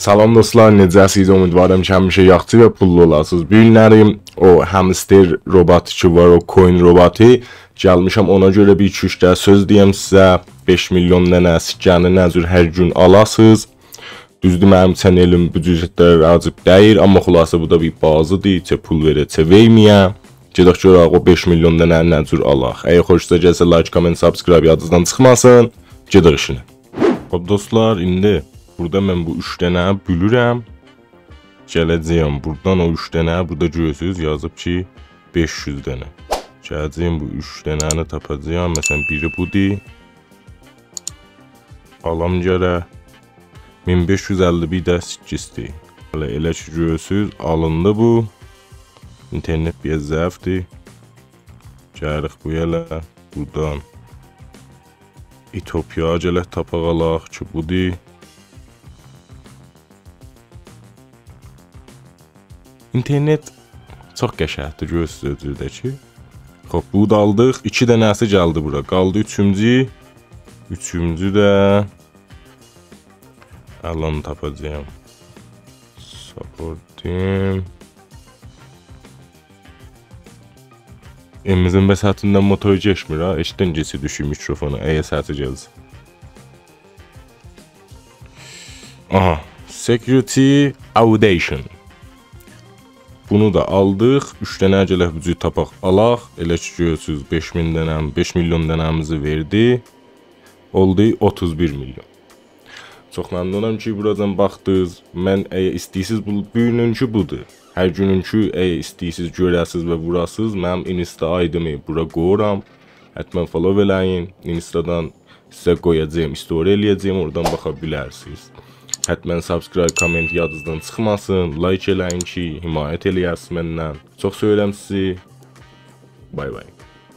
Salam dostlar, necəsiniz? Ümidvaram ki, həmişə yaxşı və pullu olasınız. Bu günləri o hamster robotu ki var, o coin robotu gəlmişəm, ona görə bir 2-3 dəfə söz deyəm sizə. 5 milyon dənə sikkəni nə cür hər gün alasınız. Düzdür, mənim çənelim bu cürətlərə racib deyil, amma xülasə bu da bir bazıdır, çə pul verə, çə verməyə. Gedək görək o 5 milyon dənə nə cür alaq. Əgər xoşunuza gəlsə like, comment, subscribe yadınızdan çıxmasın. Gedək işinə. Hop dostlar, indi burada mən bu 3 dənə bölürəm. Gələcəyəm buradan o 3 dənə, burada görürsünüz yazıb ki 500 dənə. Gələcəyəm bu 3 dənəni tapacağam. Məsələn biri budur. Alam görə 1551 də 8-dir. Elə ki görürsünüz alındı bu. İnternet bir zəifdir. Gəlirik bu yerə buradan. İtopya gələk tapaq alaq ki budur. İnternet çox qəşəngdir, görürsünüz özürdəki. Xoş, bu da aldıq. 2 dənəsi gəldi bura. Qaldı 3-cü. 3-cü də alan tapacağam. Supportim. Emizin bəsətindən motor geçmir ha. Eşdən geçi düşür mikrofonu. Əgər səsi gəlsə. Aha. Security Audition. Bunu da aldıq. 3 dənə gələk bücü tapaq alaq. Elə ki görürsünüz 5 milyon dənəmizi verdi. Oldu 31 milyon. Çox məmnunam ki buradan baxdınız. Mən əgər istəyirsiniz bu gününkü budur. Hər gününkü əgər istəyirsiniz görəsiniz və vurasınız. Mənim Insta ID-mi bura qoyuram. Həttəmən follow eləyin. Instadan sizə qoyacağım, story eləyəcəyim. Oradan baxa bilərsiniz. Həttəmən subscribe, comment yadınızdan çıxmasın. Like eləyin ki, himayət eləyəsiniz məndən. Çox söyürəm sizi. Bay bay.